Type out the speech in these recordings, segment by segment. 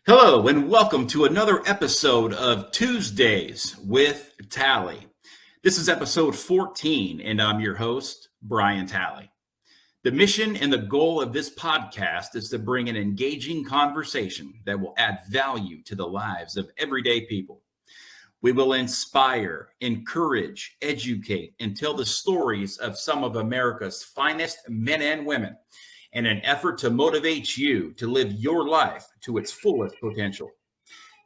Hello, and welcome to another episode of Tuesdays with Tally. This is episode 14, and I'm your host, Brian Tally. The mission and the goal of this podcast is to bring an engaging conversation that will add value to the lives of everyday people. We will inspire, encourage, educate, and tell the stories of some of America's finest men and women in an effort to motivate you to live your life to its fullest potential.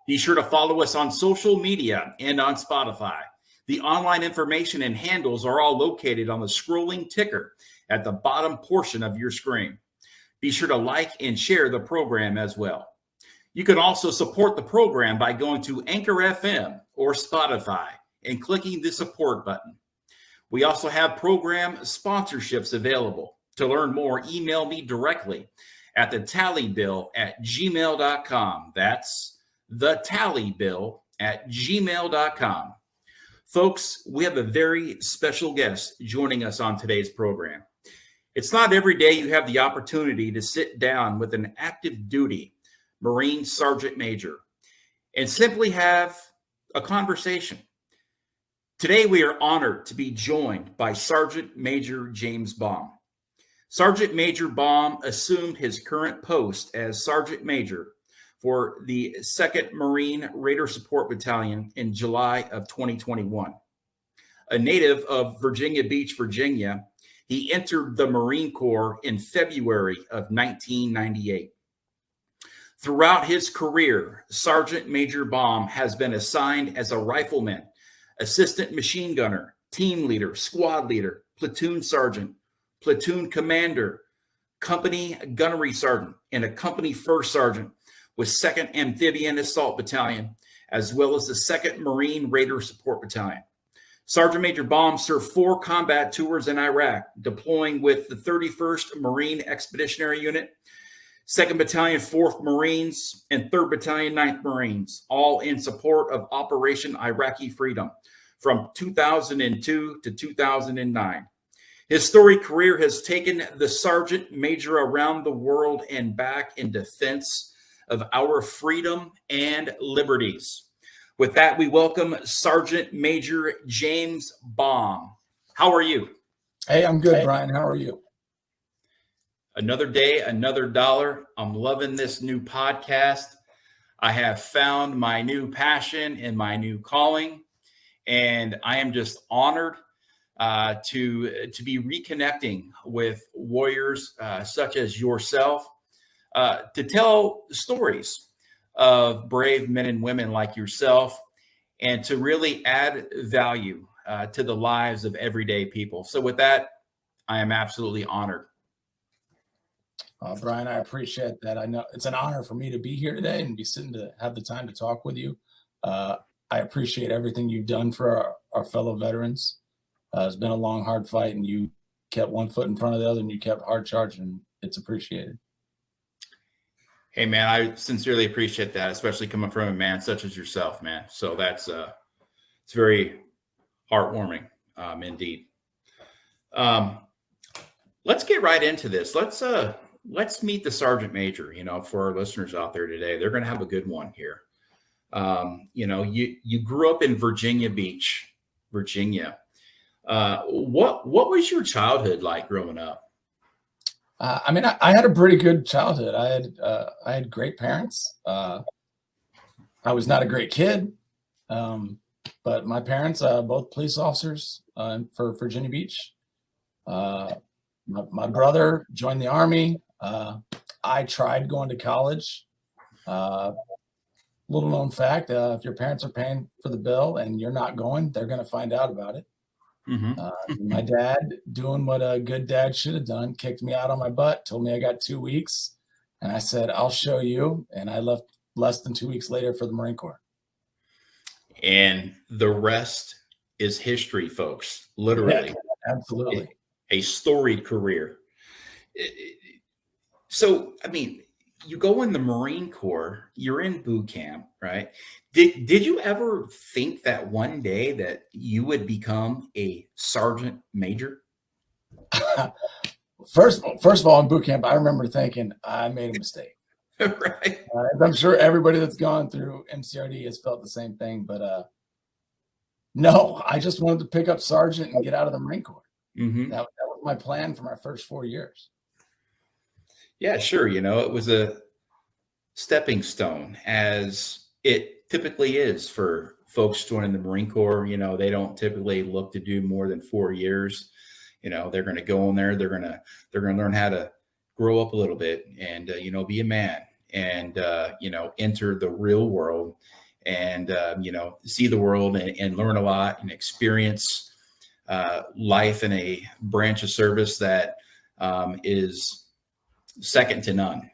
Be sure to follow us on social media and on Spotify. The online information and handles are all located on the scrolling ticker at the bottom portion of your screen. Be sure to like and share the program as well. You can also support the program by going to Anchor FM or Spotify and clicking the support button. We also have program sponsorships available. To learn more, email me directly at thetallybill@gmail.com. That's thetallybill@gmail.com. Folks, we have a very special guest joining us on today's program. It's not every day you have the opportunity to sit down with an active duty Marine Sergeant Major and simply have a conversation. Today, we are honored to be joined by Sergeant Major James Baum. Sergeant Major Baum assumed his current post as Sergeant Major for the 2nd Marine Raider Support Battalion in July of 2021. A native of Virginia Beach, Virginia, he entered the Marine Corps in February of 1998. Throughout his career, Sergeant Major Baum has been assigned as a rifleman, assistant machine gunner, team leader, squad leader, platoon sergeant, platoon commander, company gunnery sergeant, and a company first sergeant with 2nd Amphibian Assault Battalion, as well as the 2nd Marine Raider Support Battalion. Sergeant Major Baum served 4 combat tours in Iraq, deploying with the 31st Marine Expeditionary Unit, 2nd Battalion, 4th Marines, and 3rd Battalion, 9th Marines, all in support of Operation Iraqi Freedom from 2002 to 2009. His storied career has taken the Sergeant Major around the world and back in defense of our freedom and liberties. With that, we welcome Sergeant Major James Baum. How are you? Hey, I'm good, Brian. How are you? Another day, another dollar. I'm loving this new podcast. I have found my new passion and my new calling, and I am just honored to be reconnecting with warriors such as yourself, to tell stories of brave men and women like yourself, and to really add value to the lives of everyday people. So with that, I am absolutely honored. Brian, I appreciate that. I know it's an honor for me to be here today and be sitting to have the time to talk with you. I appreciate everything you've done for our fellow veterans. It's been a long, hard fight, and you kept one foot in front of the other, and you kept hard charging. It's appreciated. Hey, man, I sincerely appreciate that, especially coming from a man such as yourself, man. So that's it's very heartwarming, indeed. Let's get right into this. Let's meet the Sergeant Major. For our listeners out there today, they're going to have a good one here. You grew up in Virginia Beach, Virginia. What was your childhood like growing up? I had a pretty good childhood. I had great parents. I was not a great kid, but my parents, both police officers for Virginia Beach. My brother joined the Army. I tried going to college. Little known fact, if your parents are paying for the bill and you're not going, they're going to find out about it. Mm-hmm. My dad, doing what a good dad should have done, kicked me out on my butt, told me I got 2 weeks. And I said, I'll show you. And I left less than 2 weeks later for the Marine Corps. And the rest is history, folks. Literally. Yeah, absolutely. A storied career. So, you go in the Marine Corps, you're in boot camp, right? Did you ever think that one day that you would become a sergeant major? First of all, in boot camp, I remember thinking I made a mistake. Right. I'm sure everybody that's gone through MCRD has felt the same thing, but no, I just wanted to pick up sergeant and get out of the Marine Corps. Mm-hmm. That was my plan for my first 4 years. Yeah, sure. It was a stepping stone, as it typically is for folks joining the Marine Corps. They don't typically look to do more than 4 years. They're going to go in there. They're going to learn how to grow up a little bit and be a man and enter the real world and see the world and learn a lot and experience life in a branch of service that is second to none,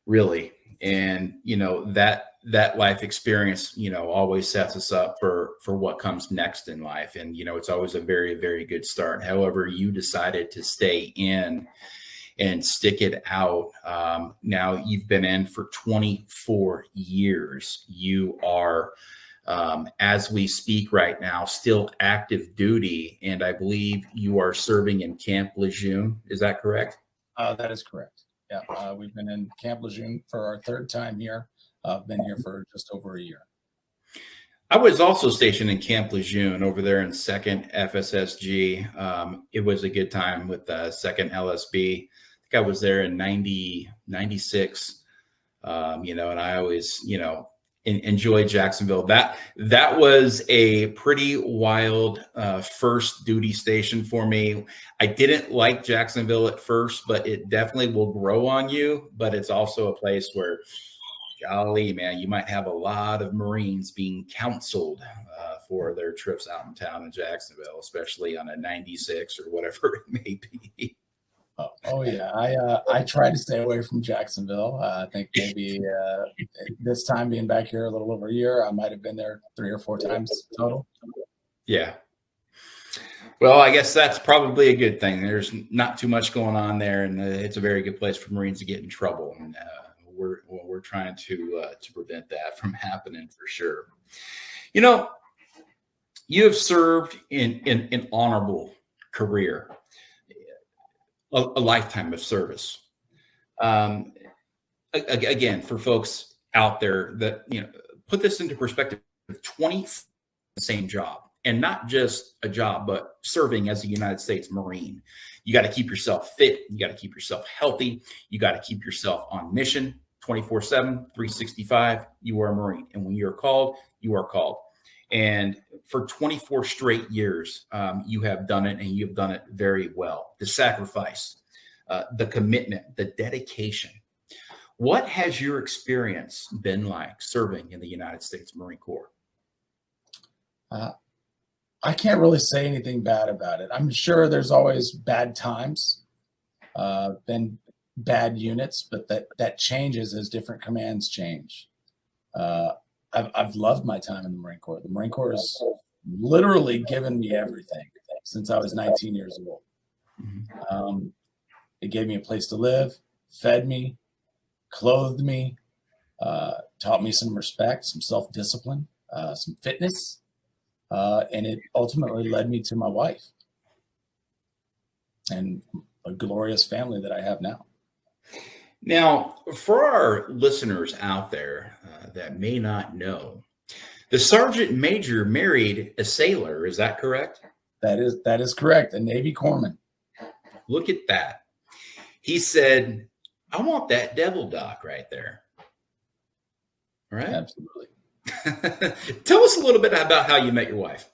really. And that life experience always sets us up for what comes next in life. And it's always a very, very good start. However, you decided to stay in and stick it out. Now you've been in for 24 years. You are, as we speak right now, still active duty, and I believe you are serving in Camp Lejeune. Is that correct? That is correct. Yeah, we've been in Camp Lejeune for our third time here. I've been here for just over a year. I was also stationed in Camp Lejeune over there in 2nd FSSG. It was a good time with 2nd LSB. I think I was there in 96, and I always, enjoyed Jacksonville. That was a pretty wild first duty station for me. I didn't like Jacksonville at first, but it definitely will grow on you. But it's also a place where, golly, man, you might have a lot of Marines being counseled for their trips out in town in Jacksonville, especially on a 96 or whatever it may be. Oh yeah, I try to stay away from Jacksonville. I think maybe this time being back here a little over a year, I might have been there 3 or 4 times total. Yeah. Well, I guess that's probably a good thing. There's not too much going on there, and it's a very good place for Marines to get in trouble. And we're trying to prevent that from happening for sure. You have served in an honorable career. A lifetime of service. Again, for folks out there that, put this into perspective, 20, same job, and not just a job, but serving as a United States Marine. You got to keep yourself fit. You got to keep yourself healthy. You got to keep yourself on mission 24/7, 365. You are a Marine. And when you're called, you are called. And for 24 straight years, you have done it, and you have done it very well. The sacrifice, the commitment, the dedication. What has your experience been like serving in the United States Marine Corps? I can't really say anything bad about it. I'm sure there's always bad times, been bad units, but that changes as different commands change. I've loved my time in the Marine Corps. The Marine Corps has literally given me everything since I was 19 years old. Mm-hmm. It gave me a place to live, fed me, clothed me, taught me some respect, some self-discipline, some fitness, and it ultimately led me to my wife and a glorious family that I have now. Now, for our listeners out there that may not know, the Sergeant Major married a sailor. Is that correct? That is correct. A Navy corpsman. Look at that. He said, "I want that devil dock right there." All right. Absolutely. Tell us a little bit about how you met your wife.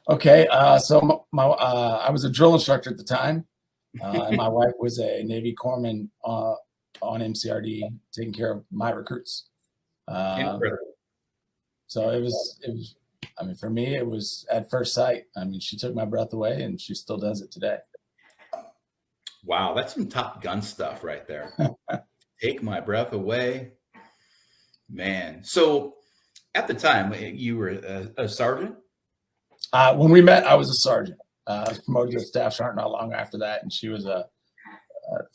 Okay. So I was a drill instructor at the time. And my wife was a Navy corpsman on MCRD, taking care of my recruits. Incredible. So it was, I mean, for me, it was at first sight. I mean, she took my breath away, and she still does it today. Wow, that's some Top Gun stuff right there. Take my breath away. Man. So at the time, you were a sergeant? When we met, I was a sergeant. I was promoted to staff sergeant not long after that, and she was a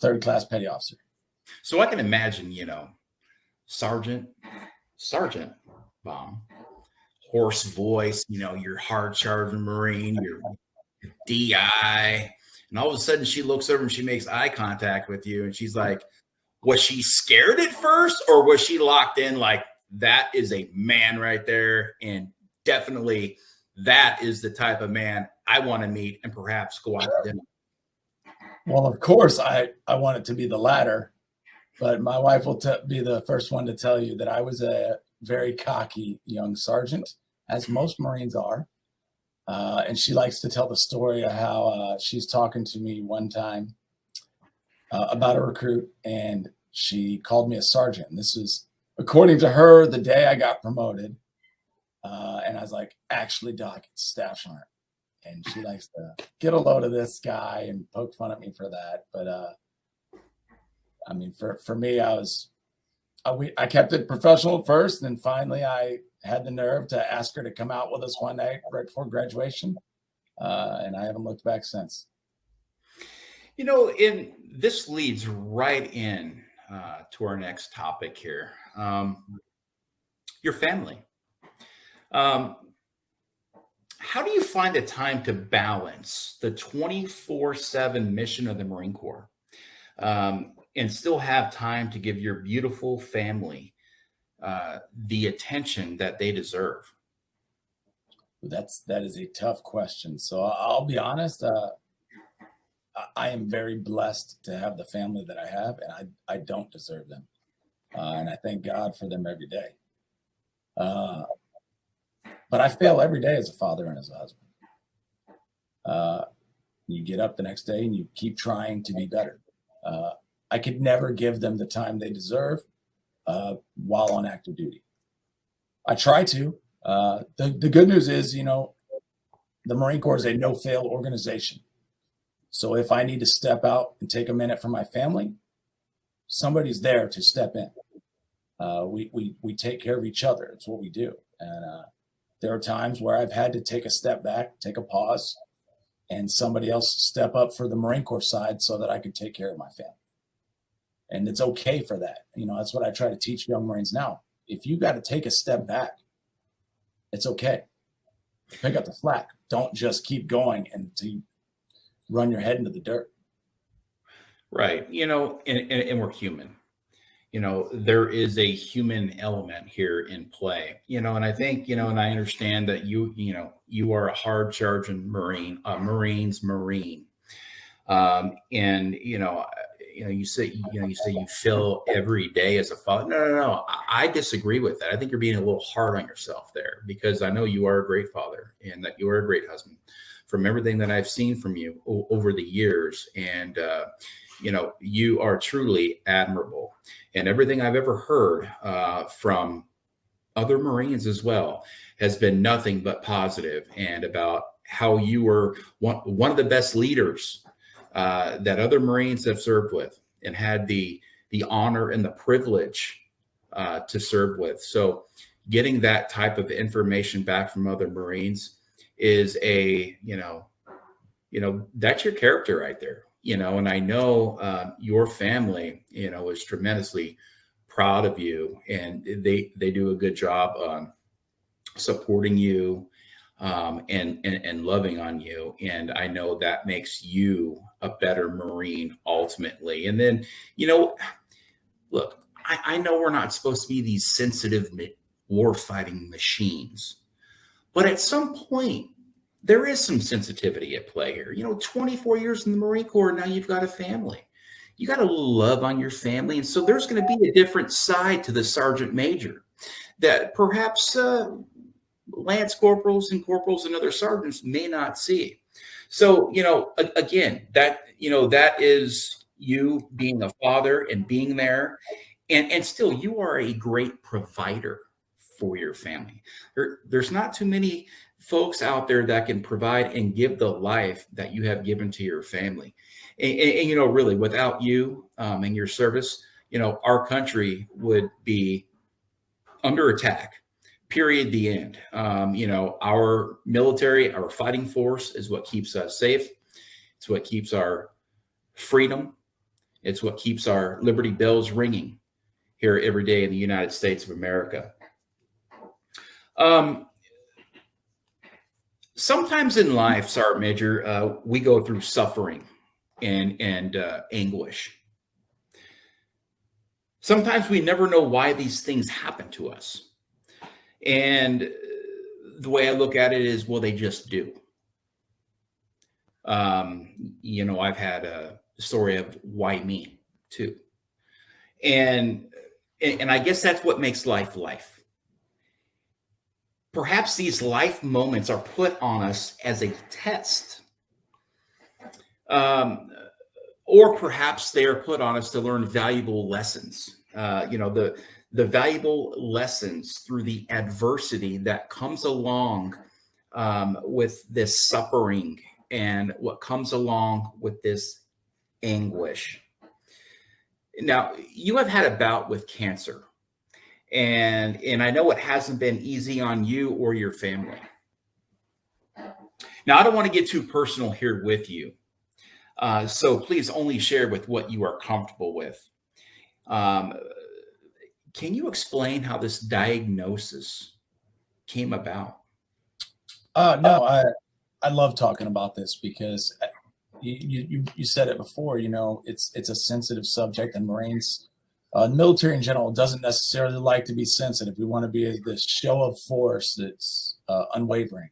third-class petty officer. So I can imagine, Sergeant Baum, hoarse voice, you're hard-charging Marine, you're DI, and all of a sudden she looks over and she makes eye contact with you, and she's like, Was she scared at first, or was she locked in like, that is a man right there, and definitely that is the type of man I want to meet and perhaps go out to dinner? Well, of course, I want it to be the latter, but my wife will be the first one to tell you that I was a very cocky young sergeant, as most Marines are. And she likes to tell the story of how she's talking to me one time about a recruit, and she called me a sergeant. And this was, according to her, the day I got promoted. And I was like, actually, Doc, it's Staff Sergeant. And she likes to get a load of this guy and poke fun at me for that. But I mean, for me, I kept it professional first, and then finally I had the nerve to ask her to come out with us one night right before graduation, and I haven't looked back since. And this leads right in to our next topic here. Your family. How do you find the time to balance the 24/7 mission of the Marine Corps, and still have time to give your beautiful family the attention that they deserve? That is a tough question. So I'll be honest. I am very blessed to have the family that I have, and I don't deserve them. And I thank God for them every day. But I fail every day as a father and as a husband. You get up the next day and you keep trying to be better. I could never give them the time they deserve while on active duty. I try to. The good news is, the Marine Corps is a no-fail organization. So if I need to step out and take a minute for my family, somebody's there to step in. We take care of each other. It's what we do. And there are times where I've had to take a step back, take a pause, and somebody else step up for the Marine Corps side so that I could take care of my family. And it's okay for that. That's what I try to teach young Marines now. If you got to take a step back, it's okay. Pick up the slack. Don't just keep going and to run your head into the dirt. Right. And we're human. There is a human element here in play, and I think, and I understand that you are a hard charging Marine, a Marine's Marine. And, you say you feel every day as a father. No. I disagree with that. I think you're being a little hard on yourself there, because I know you are a great father and that you are a great husband from everything that I've seen from you over the years. And, you are truly admirable. And everything I've ever heard from other Marines as well has been nothing but positive, and about how you were one of the best leaders that other Marines have served with and had the honor and the privilege to serve with. So getting that type of information back from other Marines is that's your character right there. And I know your family, is tremendously proud of you, and they do a good job on supporting you and loving on you. And I know that makes you a better Marine ultimately. And then, look, I know we're not supposed to be these sensitive war fighting machines, but at some point, there is some sensitivity at play here. 24 years in the Marine Corps, now you've got a family. You got to love on your family. And so there's going to be a different side to the sergeant major that perhaps lance corporals and other sergeants may not see. So, again, that is you being a father and being there. And still, you are a great provider for your family. There's not too many folks out there that can provide and give the life that you have given to your family. And really, without you and your service, our country would be under attack, period, the end. Our military, our fighting force is what keeps us safe. It's what keeps our freedom. It's what keeps our liberty bells ringing here every day in the United States of America. Sometimes in life, Sergeant Major, we go through suffering and anguish. sometimes we never know why these things happen to us. And the way I look at it is, well, they just do. I've had a story of why me too. And I guess that's what makes life life. Perhaps these life moments are put on us as a test. Or perhaps they are put on us to learn valuable lessons. The valuable lessons through the adversity that comes along with this suffering and what comes along with this anguish. Now, you have had a bout with cancer, and I know it hasn't been easy on you or your family. Now, I don't want to get too personal here with you, so please only share with what you are comfortable with. Can you explain how this diagnosis came about? No, I love talking about this because you said it before. It's a sensitive subject, and Marines, military in general, doesn't necessarily like to be sensitive. We want to be this show of force that's unwavering.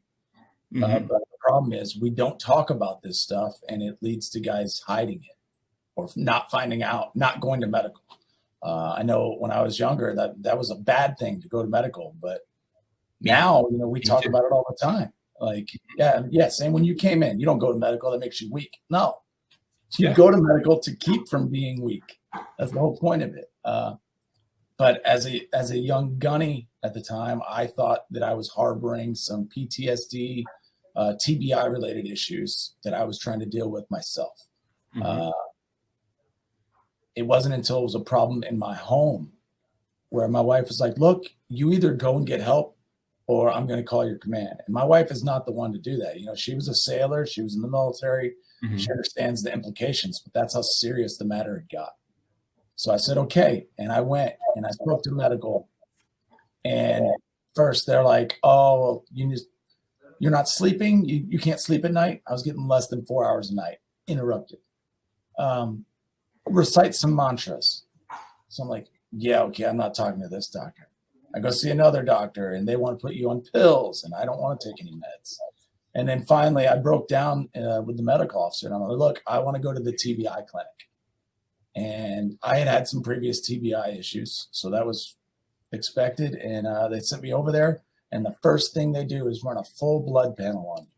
But the problem is we don't talk about this stuff, and it leads to guys hiding it or not finding out, not going to medical. I know when I was younger that was a bad thing to go to medical, but now we talk about it all the time. Like, yeah, same when you came in. You don't go to medical, that makes you weak. No, you go to medical to keep from being weak. That's the whole point of it. But as a young gunny at the time, I thought that I was harboring some PTSD, TBI related issues that I was trying to deal with myself. It wasn't until it was a problem in my home where my wife was like, look, you either go and get help or I'm going to call your command. And my wife is not the one to do that. She was a sailor. She was in the military. She understands the implications, but that's how serious the matter had got. So I said, okay. And I went and I spoke to medical. And first they're like, oh, well, you're not sleeping. You can't sleep at night. I was getting less than 4 hours a night. Interrupted. Recite some mantras. So I'm like, yeah, okay, I'm not talking to this doctor. I go see another doctor and they want to put you on pills and I don't want to take any meds. And then finally I broke down with the medical officer and I'm like, look, I want to go to the TBI clinic. And I had some previous TBI issues, so that was expected. And they sent me over there and the first thing they do is run a full blood panel on me.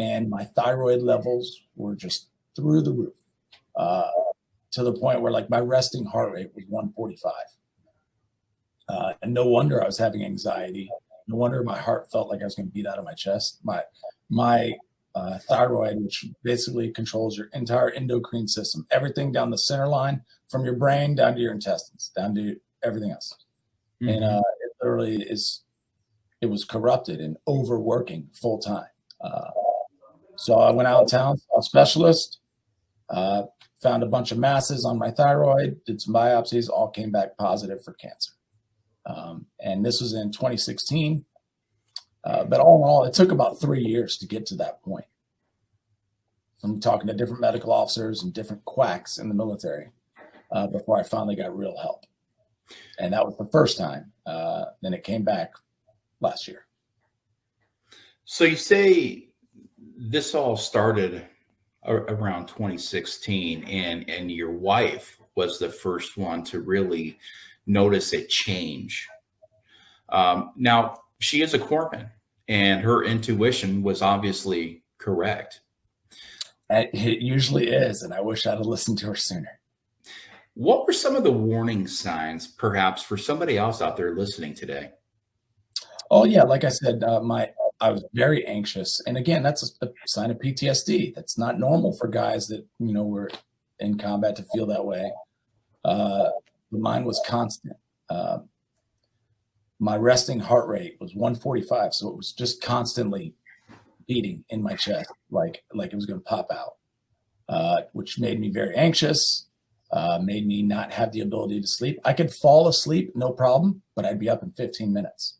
And my thyroid levels were just through the roof. To the point where like my resting heart rate was 145. And no wonder I was having anxiety. No wonder my heart felt like I was going to beat out of my chest. My thyroid, which basically controls your entire endocrine system, everything down the center line from your brain down to your intestines, down to everything else. And it literally it was corrupted and overworking full time. So I went out of town, saw a specialist, found a bunch of masses on my thyroid, did some biopsies, all came back positive for cancer. And this was in 2016. But all in all, it took about 3 years to get to that point. From talking to different medical officers and different quacks in the military before I finally got real help. And that was the first time. Then it came back last year. So you say this all started around 2016 and your wife was the first one to really notice a change. Now she is a corpsman and her intuition was obviously correct. It usually is, and I wish I'd have listened to her sooner. What were some of the warning signs, perhaps, for somebody else out there listening today? Oh yeah, like I said, I was very anxious, and again, that's a sign of PTSD. That's not normal for guys that were in combat to feel that way. Mine was constant. My resting heart rate was 145, so it was just constantly beating in my chest, like it was going to pop out, which made me very anxious. Made me not have the ability to sleep. I could fall asleep, no problem, but I'd be up in 15 minutes,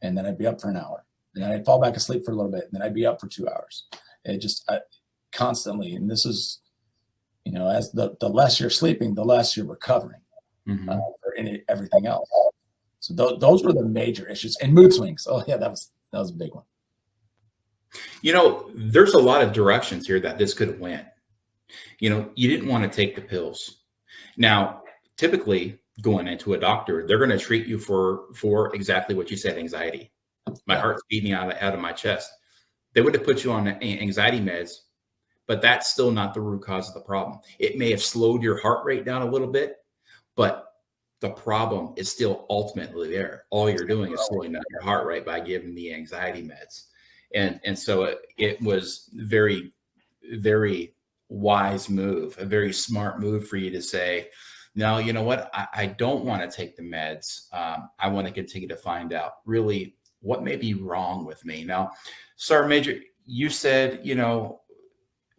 and then I'd be up for an hour. And then I'd fall back asleep for a little bit, and then I'd be up for 2 hours. It just constantly. And this is, as the less you're sleeping, the less you're recovering. for everything else. So those were the major issues. And mood swings. Oh yeah, that was a big one. There's a lot of directions here that this could have went. You didn't want to take the pills. Now, typically going into a doctor, they're going to treat you for exactly what you said, anxiety. My heart's beating out of my chest. They would have put you on anxiety meds, but that's still not the root cause of the problem. It may have slowed your heart rate down a little bit, but the problem is still ultimately there. All you're doing is slowing down your heart rate by giving the anxiety meds. And so it was very, very wise move, a very smart move for you to say, no, you know what? I don't want to take the meds. I want to continue to find out really what may be wrong with me. Now, Sergeant Major, you said,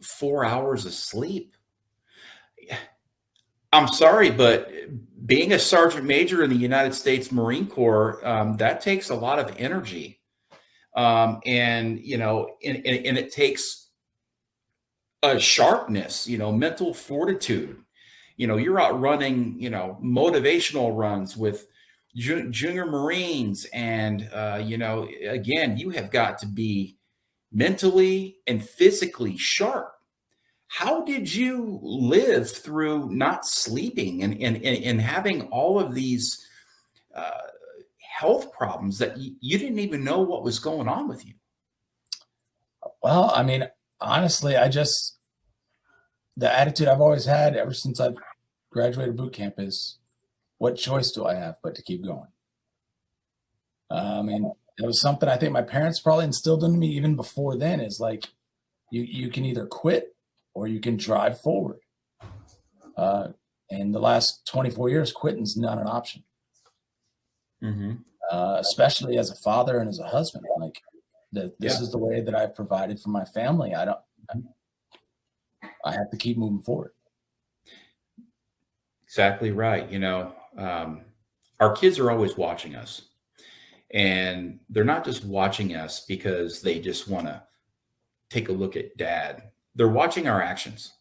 4 hours of sleep. I'm sorry, but being a sergeant major in the United States Marine Corps, that takes a lot of energy. And it takes a sharpness, mental fortitude. You're out running, motivational runs with junior Marines. And, again, you have got to be mentally and physically sharp. How did you live through not sleeping and having all of these health problems that you didn't even know what was going on with you? Well, I mean, honestly, the attitude I've always had ever since I've graduated boot camp is, what choice do I have but to keep going? I mean, it was something I think my parents probably instilled into me even before then, is like, you can either quit or you can drive forward. In the last 24 years, quitting's not an option. Especially as a father and as a husband. Like, this is the way that I've provided for my family. I have to keep moving forward. Exactly right. Our kids are always watching us, and they're not just watching us because they just want to take a look at dad. They're watching our actions.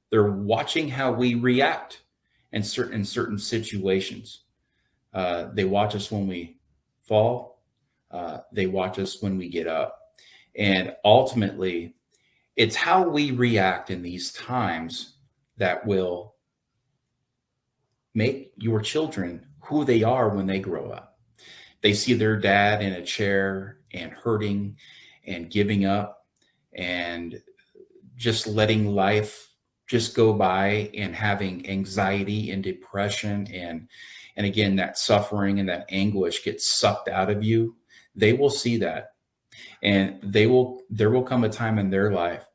They're watching how we react in certain situations. They watch us when we fall. They watch us when we get up. And ultimately, it's how we react in these times that will make your children who they are when they grow up. They see their dad in a chair and hurting and giving up and just letting life just go by and having anxiety and depression and again, that suffering and that anguish gets sucked out of you. They will see that, and there will come a time in their life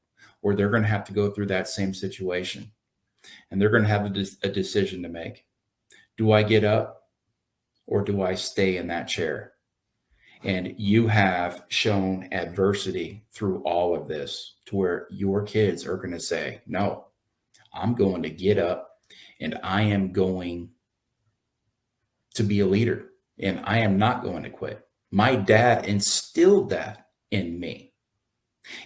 where they're going to have to go through that same situation, and they're going to have a decision to make. Do I get up or do I stay in that chair? And you have shown adversity through all of this to where your kids are going to say, no, I'm going to get up and I am going to be a leader and I am not going to quit. My dad instilled that in me.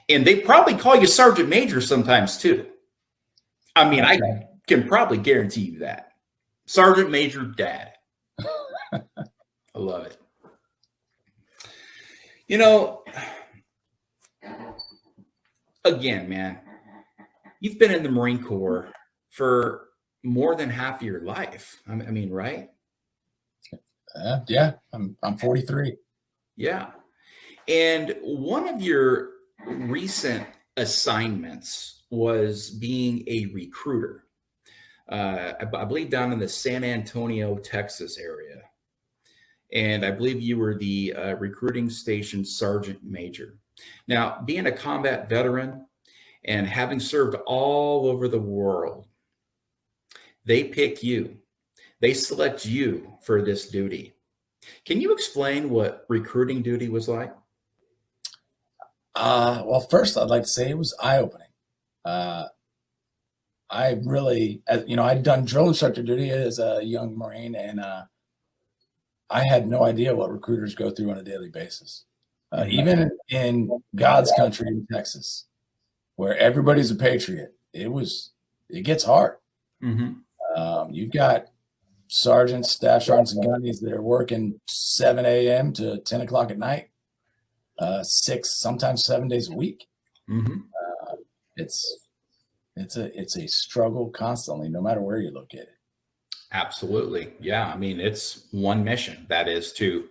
And they probably call you Sergeant Major sometimes too. I mean, I can probably guarantee you that. Sergeant Major Dad. I love it. Again, man, you've been in the Marine Corps for more than half your life. I mean, right? Yeah, I'm 43. Yeah. And one of your recent assignments was being a recruiter. I believe down in the San Antonio, Texas area. And I believe you were the recruiting station sergeant major. Now, being a combat veteran and having served all over the world, they pick you. They select you for this duty. Can you explain what recruiting duty was like? Well, first, I'd like to say it was eye-opening. I really, I'd done drill instructor duty as a young Marine, and I had no idea what recruiters go through on a daily basis. Even in God's country in Texas, where everybody's a patriot, it gets hard. You've got sergeants, staff sergeants, and gunnies that are working 7 a.m. to 10 o'clock at night, 6, sometimes 7 days a week. Mm-hmm. It's a struggle constantly, no matter where you look at it. Absolutely. Yeah. I mean, it's one mission, that is to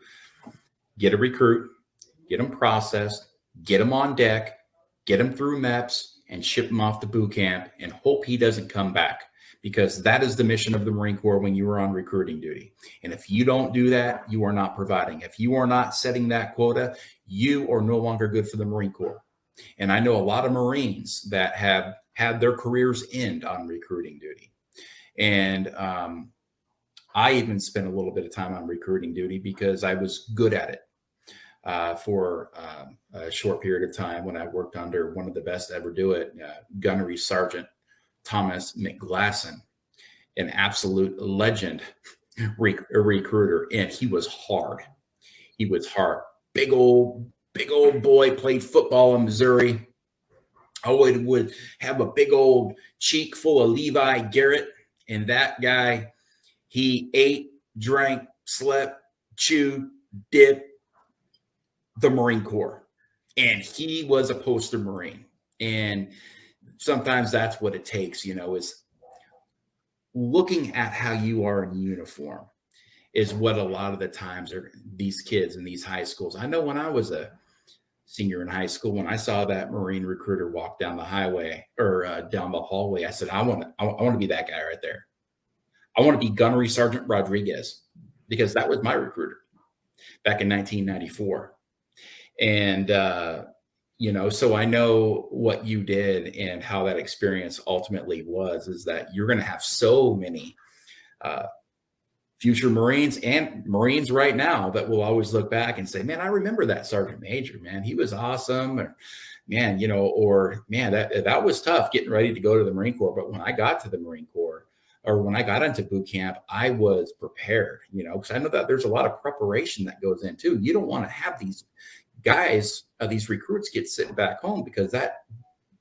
get a recruit, get them processed, get them on deck, get them through MEPS, and ship him off to boot camp and hope he doesn't come back, because that is the mission of the Marine Corps when you are on recruiting duty. And if you don't do that, you are not providing. If you are not setting that quota, you are no longer good for the Marine Corps. And I know a lot of Marines that have had their careers end on recruiting duty. And I even spent a little bit of time on recruiting duty because I was good at it. For a short period of time when I worked under one of the best to ever do it, Gunnery Sergeant Thomas McGlasson, an absolute legend recruiter. And he was hard. He was hard. Big old boy, played football in Missouri. Always would have a big old cheek full of Levi Garrett. And that guy, he ate, drank, slept, chewed, dipped the Marine Corps. And he was a poster Marine. And sometimes that's what it takes, is looking at how you are in uniform is what a lot of the times are these kids in these high schools. I know when I was a senior in high school, when I saw that Marine recruiter walk down the highway or down the hallway, I said, I want to be that guy right there. I want to be Gunnery Sergeant Rodriguez, because that was my recruiter back in 1994. And, so I know what you did and how that experience ultimately is that you're going to have so many future Marines and Marines right now that will always look back and say, man, I remember that Sergeant Major, man, he was awesome. Or, man, that was tough getting ready to go to the Marine Corps. But when I got to the Marine Corps, or when I got into boot camp, I was prepared, because I know that there's a lot of preparation that goes in too. You don't want to have these guys, these recruits get sitting back home, because that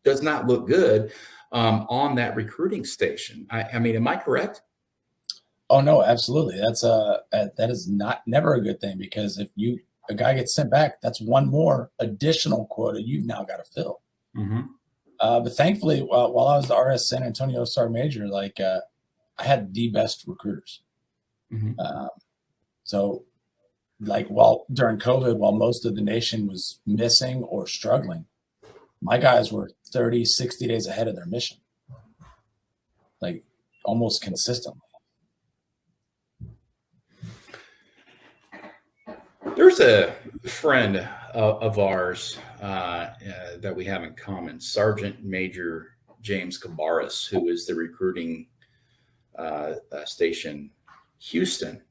does not look good on that recruiting station. I mean, am I correct? Oh no, absolutely. That is never a good thing, because if a guy gets sent back, that's one more additional quota you've now got to fill. Mm-hmm. But thankfully, while I was the RS San Antonio Sergeant Major, I had the best recruiters. Mm-hmm. So while during COVID, while most of the nation was missing or struggling, my guys were 30, 60 days ahead of their mission, almost consistently. There's a friend of ours that we have in common, Sergeant Major James Cabarrus, who is the recruiting station Houston.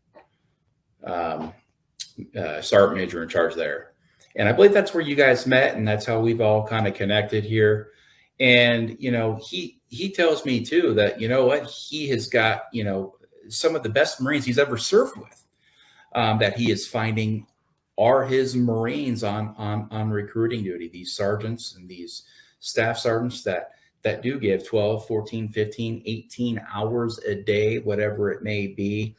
Sergeant Major in charge there. And I believe that's where you guys met, and that's how we've all kind of connected here. And, he tells me too that, he has got, some of the best Marines he's ever served with, that he is finding are his Marines on recruiting duty, these sergeants and these staff sergeants that do give 12, 14, 15, 18 hours a day, whatever it may be,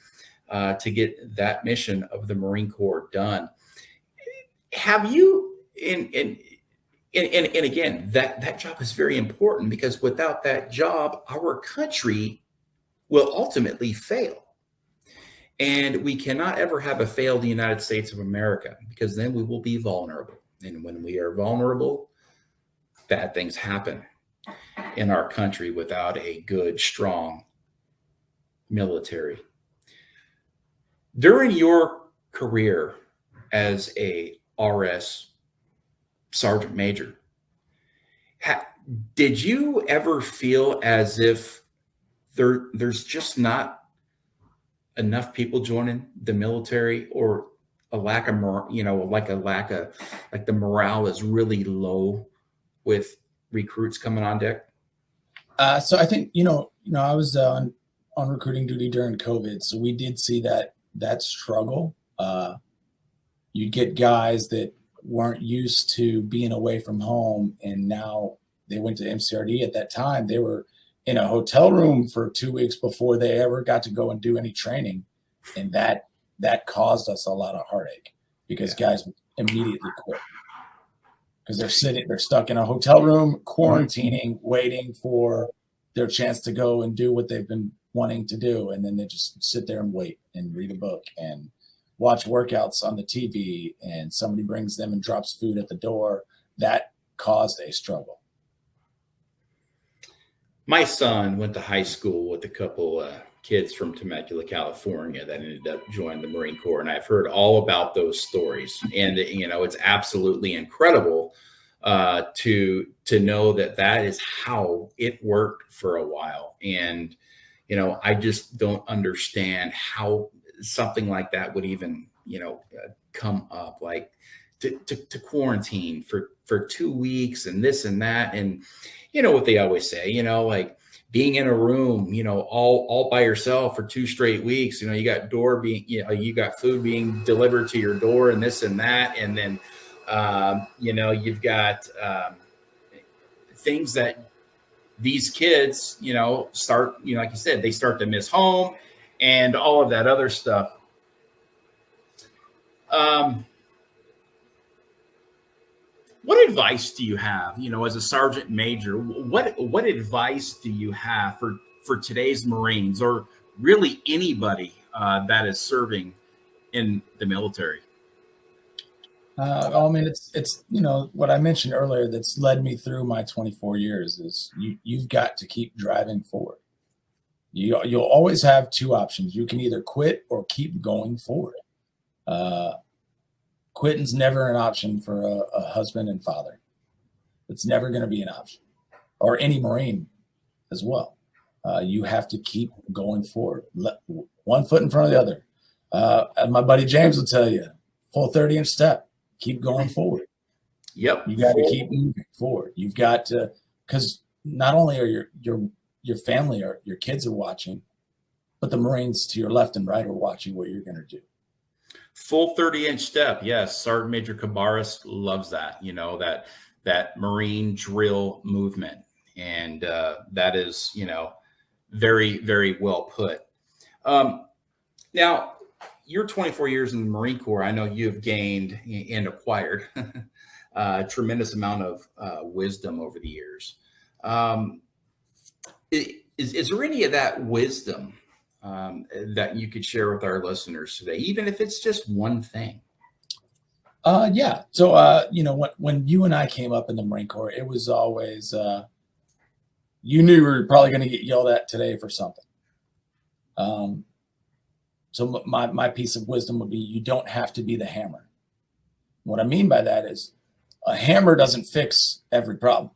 to get that mission of the Marine Corps done. Have you, and again, that job is very important, because without that job, our country will ultimately fail. And we cannot ever have a failed United States of America, because then we will be vulnerable. And when we are vulnerable, bad things happen in our country without a good, strong military. During your career as a RS Sergeant Major, did you ever feel as if there's just not enough people joining the military, or a lack of, the morale is really low with recruits coming on deck? So I think, I was on recruiting duty during COVID. So we did see that struggle. You'd get guys that weren't used to being away from home, and now they went to MCRD. At that time, they were in a hotel room for 2 weeks before they ever got to go and do any training. And that caused us a lot of heartache because guys would immediately quit because they're stuck in a hotel room, quarantining, waiting for their chance to go and do what they've been wanting to do. And then they just sit there and wait and read a book and watch workouts on the TV, and somebody brings them and drops food at the door. That caused a struggle. My son went to high school with a couple kids from Temecula, California, that ended up joining the Marine Corps, and I've heard all about those stories. And it's absolutely incredible to know that is how it worked for a while. And I just don't understand how something like that would even come up, like to quarantine for 2 weeks and this and that. And what they always say, like being in a room, all by yourself for 2 straight weeks, you got you got food being delivered to your door and this and that. And then, you've got things that these kids, start, like you said, they start to miss home and all of that other stuff. What advice do you have, as a sergeant major? What advice do you have for today's Marines, or really anybody that is serving in the military? It's what I mentioned earlier that's led me through my 24 years is you've got to keep driving forward. You'll always have 2 options. You can either quit or keep going forward. Quitting's never an option for a husband and father. It's never going to be an option, or any Marine as well. You have to keep going forward. One foot in front of the other. And my buddy James will tell you, full 30-inch step. Keep going forward. Yep. You got to keep moving forward. You've got to, because not only are your family or your kids are watching, but the Marines to your left and right are watching what you're going to do. Full 30-inch step. Yes. Sergeant Major Cabarrus loves that, that Marine drill movement. And that is, very, very well put. Now, your 24 years in the Marine Corps, I know you've gained and acquired a tremendous amount of wisdom over the years. Is there any of that wisdom that you could share with our listeners today, even if it's just one thing? Yeah. So, when you and I came up in the Marine Corps, it was always, you knew you were probably going to get yelled at today for something. So my piece of wisdom would be, you don't have to be the hammer. What I mean by that is a hammer doesn't fix every problem.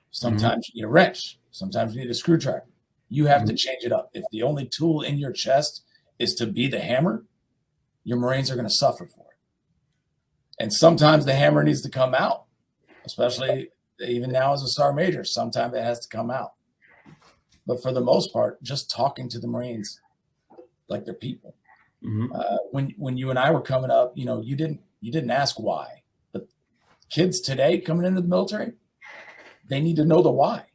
Sometimes you need a wrench. Sometimes you need a screwdriver. You have to change it up. If the only tool in your chest is to be the hammer, your Marines are going to suffer for it. And sometimes the hammer needs to come out, especially even now as a sergeant major. Sometimes it has to come out. But for the most part, just talking to the Marines like they're people. When you and I were coming up, you didn't ask why. But kids today coming into the military, they need to know the why.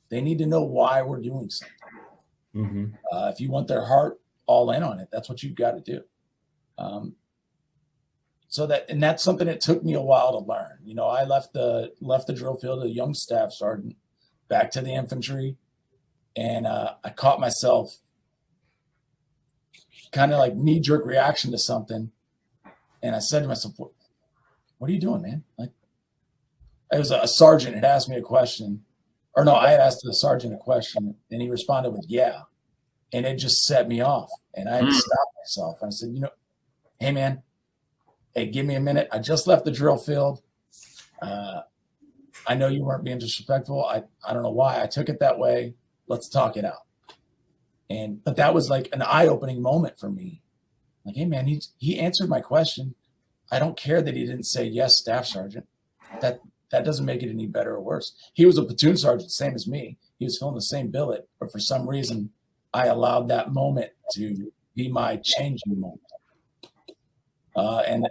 They need to know why we're doing something. If you want their heart all in on it, that's what you've got to do. And that's something that took me a while to learn. I left the drill field, a young staff sergeant, back to the infantry, and I caught myself kind of like knee-jerk reaction to something. And I said to myself, what are you doing, man? Like, it was a sergeant had asked me a question, or no, I had asked the sergeant a question, and he responded with, yeah. And it just set me off. And I had to stop myself. And I said, hey, man, give me a minute. I just left the drill field. I know you weren't being disrespectful. I don't know why I took it that way. Let's talk it out. But that was like an eye-opening moment for me. Like, hey, man, he answered my question. I don't care that he didn't say yes, staff sergeant. That doesn't make it any better or worse. He was a platoon sergeant, same as me. He was filling the same billet, but for some reason, I allowed that moment to be my changing moment. And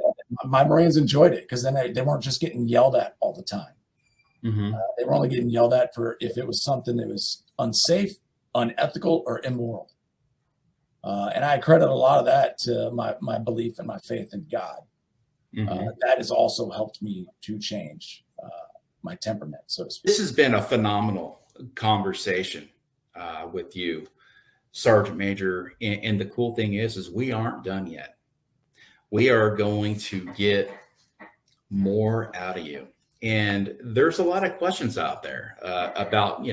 my Marines enjoyed it because then they weren't just getting yelled at all the time. They were only getting yelled at for if it was something that was unsafe, unethical, or immoral. And I credit a lot of that to my belief and my faith in God. That has also helped me to change my temperament, so to speak. This has been a phenomenal conversation with you, Sergeant Major. And the cool thing is we aren't done yet. We are going to get more out of you. And there's a lot of questions out there about,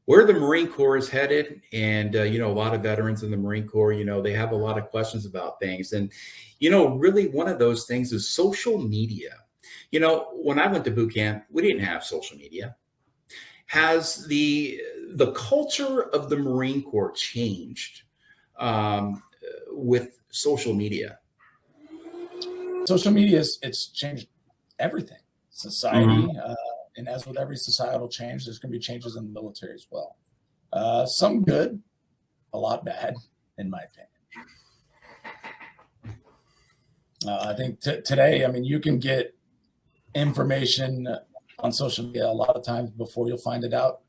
where the Marine Corps is headed. And, a lot of veterans in the Marine Corps, they have a lot of questions about things. And, really one of those things is social media. When I went to boot camp, we didn't have social media. Has the culture of the Marine Corps changed with social media? Social media, it's changed everything. Society, and as with every societal change, there's going to be changes in the military as well. Some good, a lot bad, in my opinion. I think today, you can get information on social media a lot of times before you'll find it out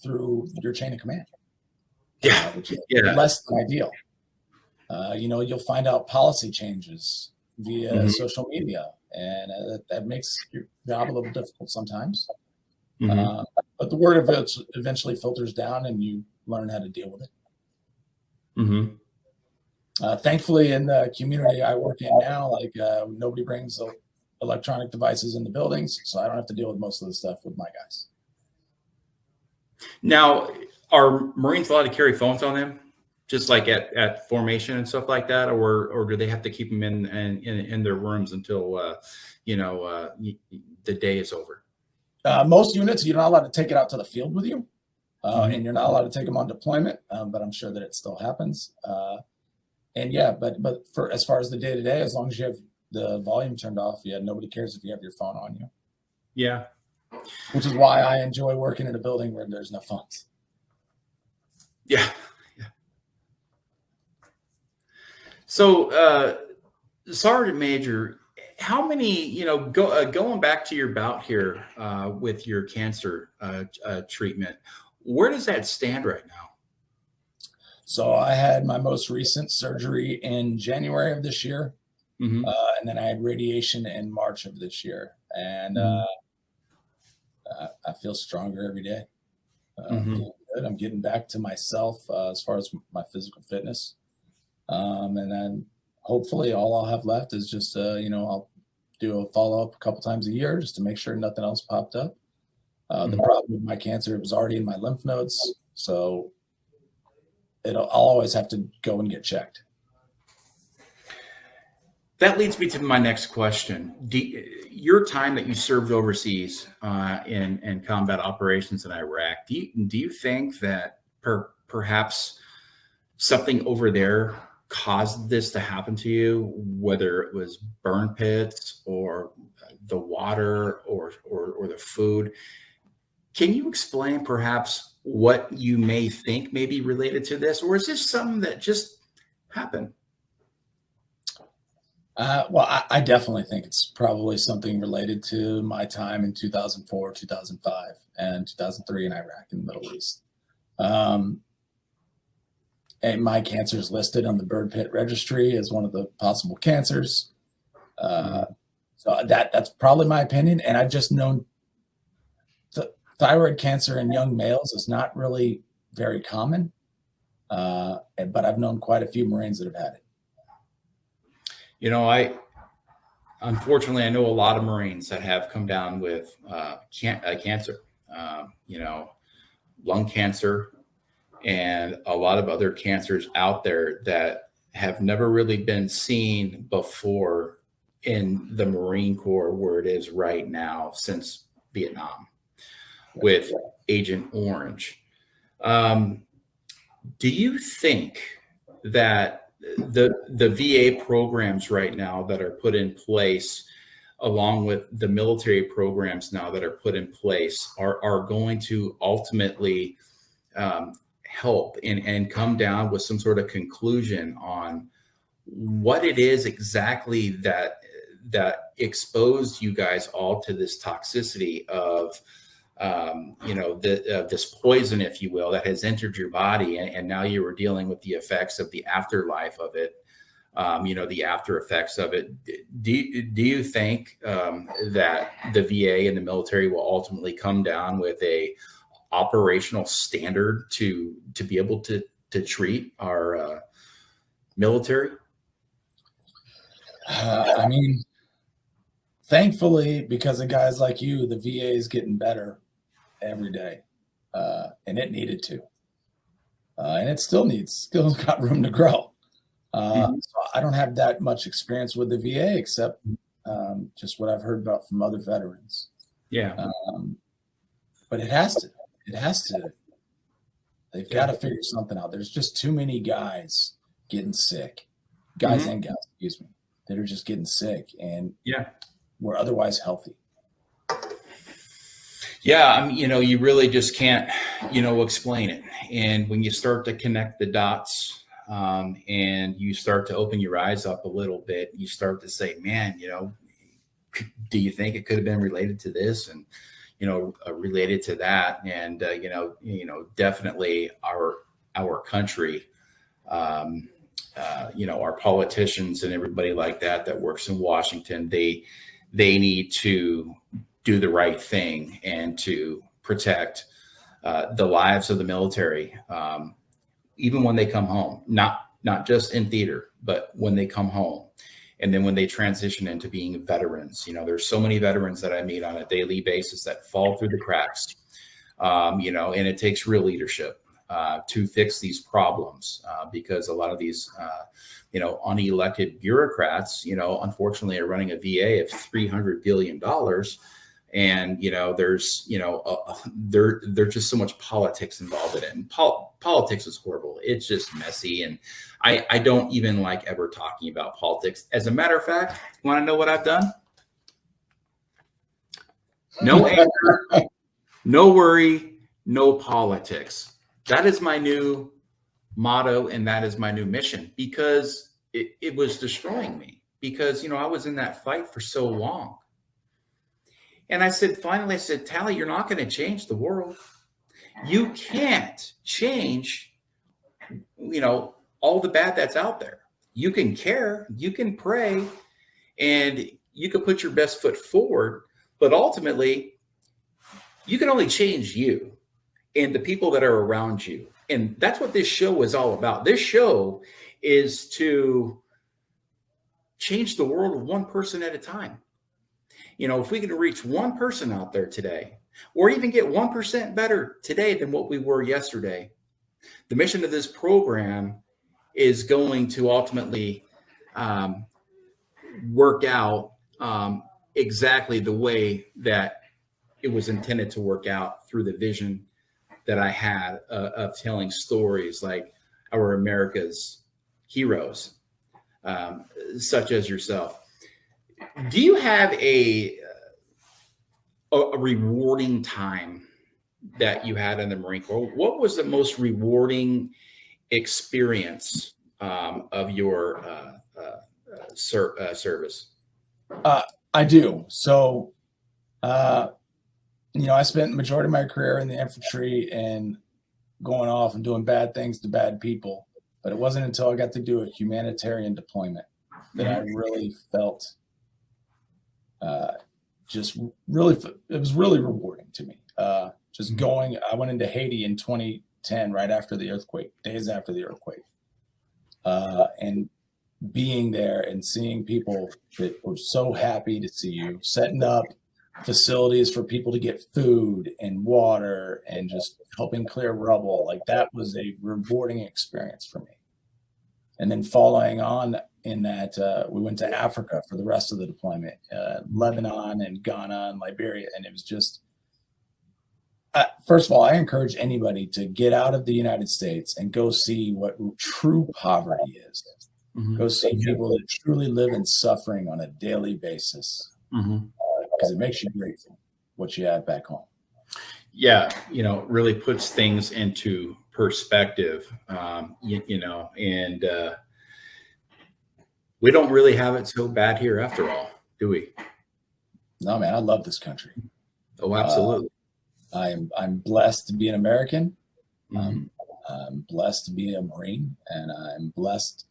through your chain of command. Which is less than ideal. You'll find out policy changes via social media, and that makes your job a little difficult sometimes. But the word of it eventually filters down, and you learn how to deal with it. Thankfully, in the community I work in now, nobody brings electronic devices in the buildings, so I don't have to deal with most of the stuff with my guys. Now, are Marines allowed to carry phones on them, just like at formation and stuff like that, or do they have to keep them in their rooms until the day is over? Most units, you're not allowed to take it out to the field with you, and you're not allowed to take them on deployment. But I'm sure that it still happens. But for as far as the day to day, as long as you have the volume turned off, nobody cares if you have your phone on you. Yeah. Which is why I enjoy working in a building where there's no phones. Yeah. So, Sergeant Major, how many, going back to your bout here with your cancer treatment, where does that stand right now? So I had my most recent surgery in January of this year. And then I had radiation in March of this year. And I feel stronger every day. Feeling good. I'm getting back to myself as far as my physical fitness. And then hopefully all I'll have left is just, I'll do a follow-up a couple times a year just to make sure nothing else popped up. The problem with my cancer, it was already in my lymph nodes. So I'll always have to go and get checked. That leads me to my next question. Your time that you served overseas in combat operations in Iraq, do you think that perhaps something over there caused this to happen to you, whether it was burn pits or the water or the food? Can you explain perhaps what you may think may be related to this, or is this something that just happened? Well, I definitely think it's probably something related to my time in 2004, 2005, and 2003 in Iraq in the Middle East. And my cancer is listed on the burn pit registry as one of the possible cancers. So that's probably my opinion. And I've just known thyroid cancer in young males is not really very common. But I've known quite a few Marines that have had it. Unfortunately, I know a lot of Marines that have come down with cancer, lung cancer, and a lot of other cancers out there that have never really been seen before in the Marine Corps where it is right now since Vietnam with Agent Orange. Do you think that the VA programs right now that are put in place, along with the military programs now that are put in place, are going to ultimately help and come down with some sort of conclusion on what it is exactly that that exposed you guys all to this toxicity of this poison, if you will, that has entered your body, and now you were dealing with the effects of the afterlife of it, the after effects of it. Do you think that the VA and the military will ultimately come down with a operational standard to be able to treat our military? I mean, thankfully, because of guys like you, the VA is getting better every day, and it needed to, and it still got room to grow. So I don't have that much experience with the VA except just what I've heard about from other veterans. Yeah. But it has to. They've got to figure something out. There's just too many guys getting sick, guys and gals, excuse me, that are just getting sick, and we're otherwise healthy. Yeah, I mean, you really just can't, explain it. And when you start to connect the dots, and you start to open your eyes up a little bit, you start to say, man, do you think it could have been related to this and, related to that? And, definitely our country, our politicians and everybody like that works in Washington, they need to do the right thing and to protect the lives of the military, even when they come home, not just in theater, but when they come home. And then when they transition into being veterans, there's so many veterans that I meet on a daily basis that fall through the cracks, and it takes real leadership to fix these problems, because a lot of these, unelected bureaucrats, unfortunately are running a VA of $300 billion. And, there's, there's just so much politics involved in it. And politics is horrible. It's just messy. And I don't even like ever talking about politics. As a matter of fact, you want to know what I've done? No anger, no worry, no politics. That is my new motto. And that is my new mission, because it was destroying me, because, I was in that fight for so long. And I said, Tally, you're not going to change the world. You can't change, all the bad that's out there. You can care, you can pray, and you can put your best foot forward. But ultimately, you can only change you and the people that are around you. And that's what this show is all about. This show is to change the world one person at a time. If we can reach one person out there today, or even get 1% better today than what we were yesterday, the mission of this program is going to ultimately work out exactly the way that it was intended to work out, through the vision that I had of telling stories like our America's heroes, such as yourself. Do you have a rewarding time that you had in the Marine Corps? What was the most rewarding experience of your service? I do. So, I spent the majority of my career in the infantry and going off and doing bad things to bad people. But it wasn't until I got to do a humanitarian deployment that I really felt it was really rewarding to me. Just going, I went into Haiti in 2010, right after the earthquake, days after the earthquake, and being there and seeing people that were so happy to see you, setting up facilities for people to get food and water and just helping clear rubble. Like, that was a rewarding experience for me. And then following on in that, we went to Africa for the rest of the deployment, Lebanon and Ghana and Liberia. And it was just, first of all, I encourage anybody to get out of the United States and go see what true poverty is. Go see people that truly live in suffering on a daily basis, because it makes you grateful what you have back home. Yeah, really puts things into perspective, and we don't really have it so bad here after all. do we? No, man, I love this country. Oh, absolutely. I'm blessed to be an American. Mm-hmm. I'm blessed to be a Marine, and I'm blessed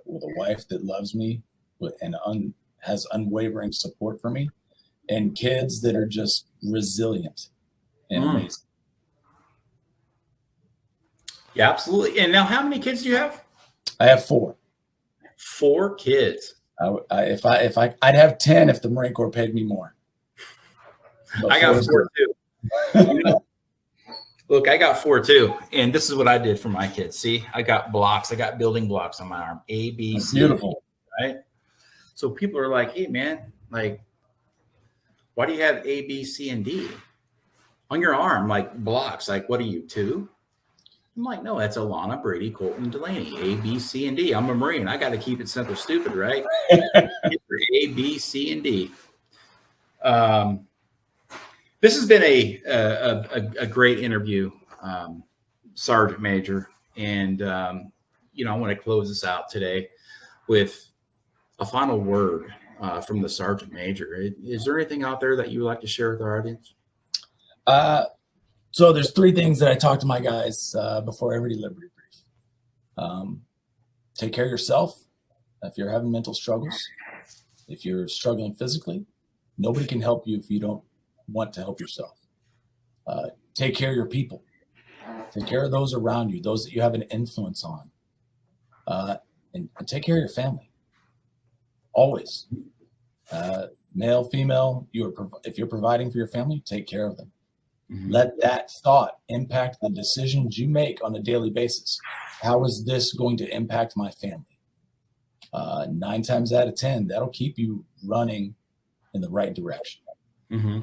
with a wife that loves me and has unwavering support for me, and kids that are just resilient and amazing. Yeah, absolutely. And now, how many kids do you have? I have 4. 4 kids. I'd have 10 if the Marine Corps paid me more. But I got 4 too. You know, look, I got 4 too, and this is what I did for my kids. See, I got blocks. I got building blocks on my arm. A, B, C. Beautiful, right? So people are like, "Hey, man, like, why do you have A, B, C, and D on your arm, like blocks? Like, what are you, 2?" I'm like, "No, that's Alana, Brady, Colton, Delaney. A, B, C, and D. I'm a Marine. I got to keep it simple, stupid, right? A, B, C, and D." This has been a great interview, Sergeant Major, and I want to close this out today with a final word from the Sergeant Major. Is there anything out there that you would like to share with our audience? So there's 3 things that I talk to my guys before every Liberty brief. Take care of yourself. If you're having mental struggles, if you're struggling physically, nobody can help you if you don't want to help yourself. Take care of your people. Take care of those around you, those that you have an influence on. And take care of your family. Always. Male, female, if you're providing for your family, take care of them. Mm-hmm. Let that thought impact the decisions you make on a daily basis. How is this going to impact my family? 9 times out of 10, that'll keep you running in the right direction. Mm-hmm.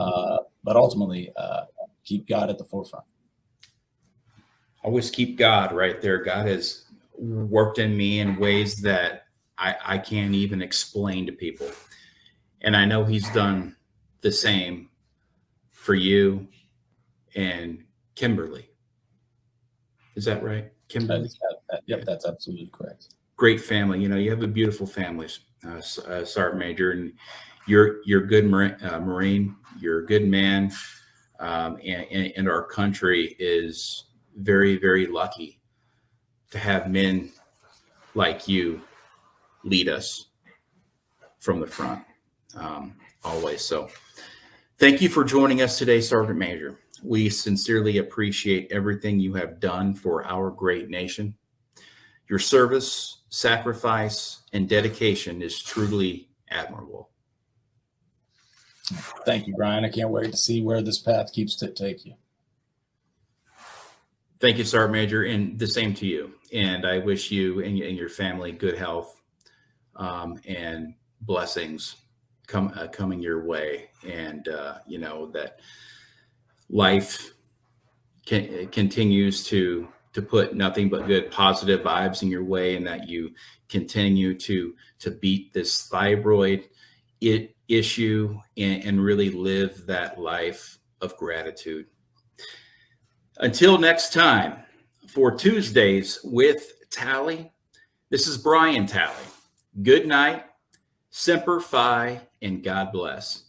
But ultimately, keep God at the forefront. Always keep God right there. God has worked in me in ways that I can't even explain to people. And I know he's done the same for you and Kimberly. Is that right? Kimberly? Yep, that's absolutely correct. Great family. You have a beautiful family, Sergeant Major, and you're a good Marine. You're a good man. And our country is very, very lucky to have men like you lead us from the front, always. So thank you for joining us today, Sergeant Major. We sincerely appreciate everything you have done for our great nation. Your service, sacrifice, and dedication is truly admirable. Thank you, Brian. I can't wait to see where this path keeps to take you. Thank you, Sergeant Major, and the same to you. And I wish you and your family good health and blessings coming your way. And, that life continues to put nothing but good, positive vibes in your way, and that you continue to beat this thyroid issue and really live that life of gratitude. Until next time, for Tuesdays with Tally, this is Brian Tally. Good night, Semper Fi, and God bless.